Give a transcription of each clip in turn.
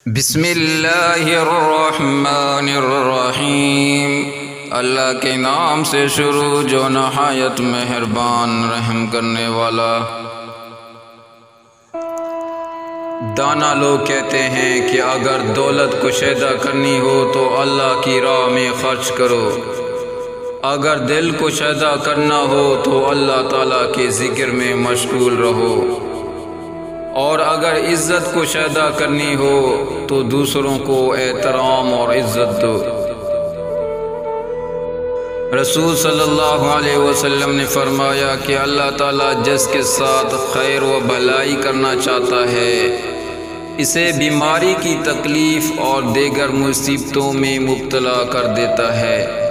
بسم اللہ الرحمن الرحیم۔ اللہ کے نام سے شروع جو نہایت مہربان رحم کرنے والا۔ دانا لوگ کہتے ہیں کہ اگر دولت کشیدہ کرنی ہو تو اللہ کی راہ میں خرچ کرو، اگر دل کشیدہ کرنا ہو تو اللہ تعالیٰ کے ذکر میں مشغول رہو، اور اگر عزت کشیدہ کرنی ہو تو دوسروں کو احترام اور عزت دو۔ رسول صلی اللہ علیہ وسلم نے فرمایا کہ اللہ تعالیٰ جس کے ساتھ خیر و بھلائی کرنا چاہتا ہے اسے بیماری کی تکلیف اور دیگر مصیبتوں میں مبتلا کر دیتا ہے۔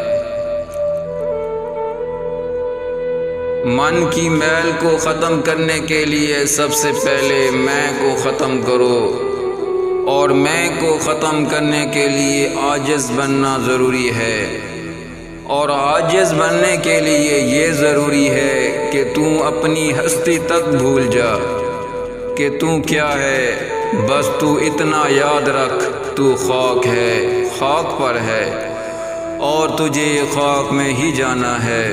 من کی میل کو ختم کرنے کے لیے سب سے پہلے میں کو ختم کرو، اور میں کو ختم کرنے کے لیے عاجز بننا ضروری ہے، اور عاجز بننے کے لیے یہ ضروری ہے کہ تو اپنی ہستی تک بھول جا کہ تو کیا ہے، بس تو اتنا یاد رکھ تو خاک ہے، خاک پر ہے، اور تجھے خاک میں ہی جانا ہے۔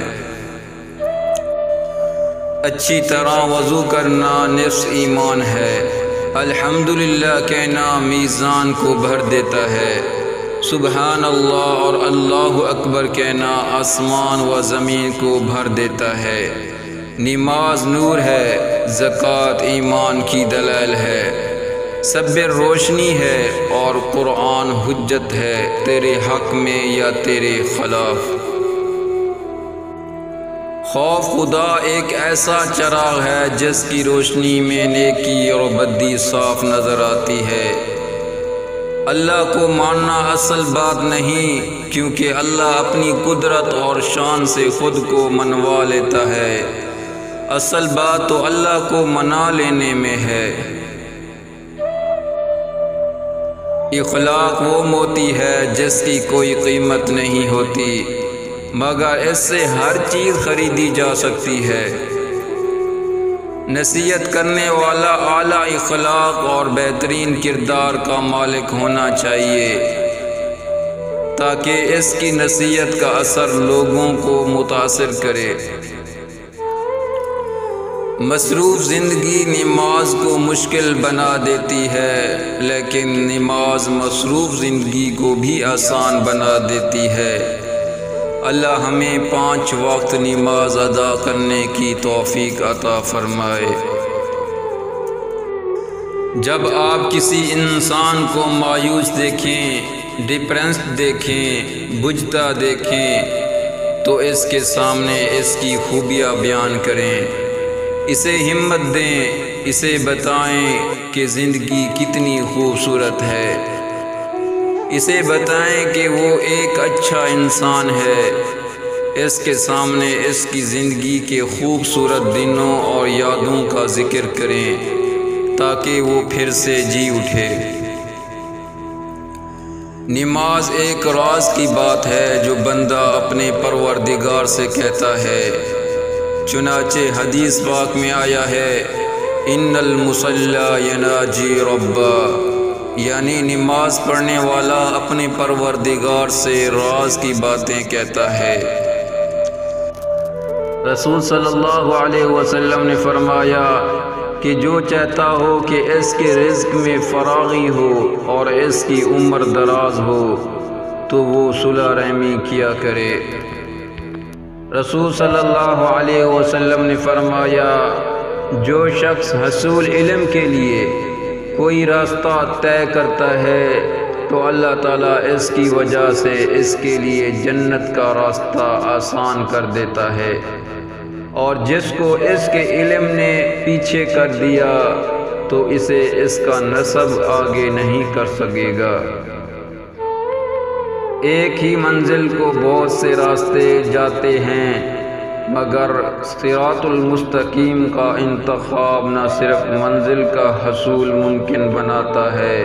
اچھی طرح وضو کرنا نصف ایمان ہے۔ الحمدللہ کہنا میزان کو بھر دیتا ہے۔ سبحان اللہ اور اللہ اکبر کہنا آسمان و زمین کو بھر دیتا ہے۔ نماز نور ہے، زکوٰۃ ایمان کی دلیل ہے، صبر روشنی ہے، اور قرآن حجت ہے تیرے حق میں یا تیرے خلاف۔ خوف خدا ایک ایسا چراغ ہے جس کی روشنی میں نیکی اور بدی صاف نظر آتی ہے۔ اللہ کو ماننا اصل بات نہیں، کیونکہ اللہ اپنی قدرت اور شان سے خود کو منوا لیتا ہے۔ اصل بات تو اللہ کو منا لینے میں ہے۔ اخلاق وہ موتی ہے جس کی کوئی قیمت نہیں ہوتی، مگر اس سے ہر چیز خریدی جا سکتی ہے۔ نصیحت کرنے والا اعلیٰ اخلاق اور بہترین کردار کا مالک ہونا چاہیے، تاکہ اس کی نصیحت کا اثر لوگوں کو متاثر کرے۔ مصروف زندگی نماز کو مشکل بنا دیتی ہے، لیکن نماز مصروف زندگی کو بھی آسان بنا دیتی ہے۔ اللہ ہمیں 5 وقت نماز ادا کرنے کی توفیق عطا فرمائے۔ جب آپ کسی انسان کو مایوس دیکھیں، ڈپریسڈ دیکھیں، بجھتا دیکھیں تو اس کے سامنے اس کی خوبیاں بیان کریں، اسے ہمت دیں، اسے بتائیں کہ زندگی کتنی خوبصورت ہے، اسے بتائیں کہ وہ ایک اچھا انسان ہے۔ اس کے سامنے اس کی زندگی کے خوبصورت دنوں اور یادوں کا ذکر کریں تاکہ وہ پھر سے جی اٹھے۔ نماز ایک راز کی بات ہے جو بندہ اپنے پروردگار سے کہتا ہے، چنانچہ حدیث پاک میں آیا ہے، ان المصلی یناجی ربہ، یعنی نماز پڑھنے والا اپنے پروردگار سے راز کی باتیں کہتا ہے۔ رسول صلی اللہ علیہ وسلم نے فرمایا کہ جو چاہتا ہو کہ اس کے رزق میں فراغی ہو اور اس کی عمر دراز ہو تو وہ صلح رحمی کیا کرے۔ رسول صلی اللہ علیہ وسلم نے فرمایا، جو شخص حصول علم کے لیے کوئی راستہ طے کرتا ہے تو اللہ تعالیٰ اس کی وجہ سے اس کے لیے جنت کا راستہ آسان کر دیتا ہے، اور جس کو اس کے علم نے پیچھے کر دیا تو اسے اس کا نسب آگے نہیں کر سکے گا۔ ایک ہی منزل کو بہت سے راستے جاتے ہیں، مگر صراط المستقیم کا انتخاب نہ صرف منزل کا حصول ممکن بناتا ہے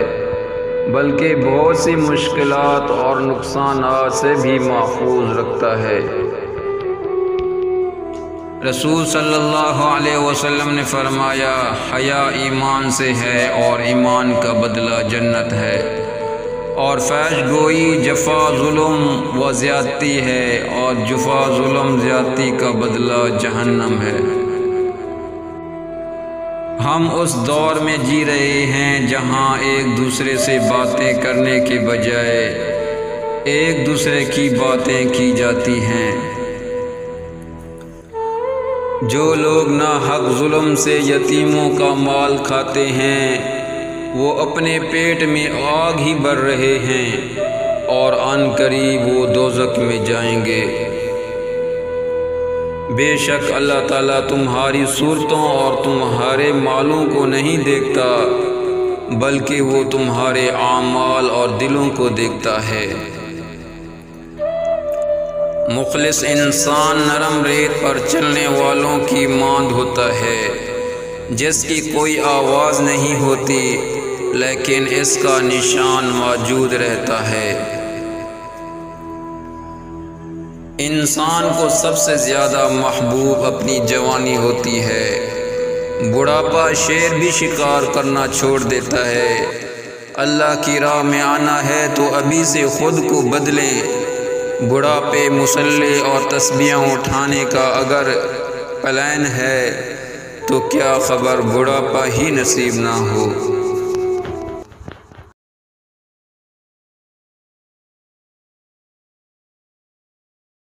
بلکہ بہت سی مشکلات اور نقصانات سے بھی محفوظ رکھتا ہے۔ رسول صلی اللہ علیہ وسلم نے فرمایا، حیا ایمان سے ہے اور ایمان کا بدلہ جنت ہے، اور فحش گوئی جفا ظلم و زیادتی ہے، اور جفا ظلم زیادتی کا بدلہ جہنم ہے۔ ہم اس دور میں جی رہے ہیں جہاں ایک دوسرے سے باتیں کرنے کے بجائے ایک دوسرے کی باتیں کی جاتی ہیں۔ جو لوگ ناحق ظلم سے یتیموں کا مال کھاتے ہیں وہ اپنے پیٹ میں آگ ہی بھر رہے ہیں، اور عن قریب وہ دوزخ میں جائیں گے۔ بے شک اللہ تعالیٰ تمہاری صورتوں اور تمہارے مالوں کو نہیں دیکھتا، بلکہ وہ تمہارے اعمال اور دلوں کو دیکھتا ہے۔ مخلص انسان نرم ریت پر چلنے والوں کی مانند ہوتا ہے، جس کی کوئی آواز نہیں ہوتی لیکن اس کا نشان موجود رہتا ہے۔ انسان کو سب سے زیادہ محبوب اپنی جوانی ہوتی ہے، بڑھاپا شیر بھی شکار کرنا چھوڑ دیتا ہے۔ اللہ کی راہ میں آنا ہے تو ابھی سے خود کو بدلیں۔ بڑھاپے مسلح اور تسبیحاں اٹھانے کا اگر پلان ہے تو کیا خبر بڑھاپا ہی نصیب نہ ہو۔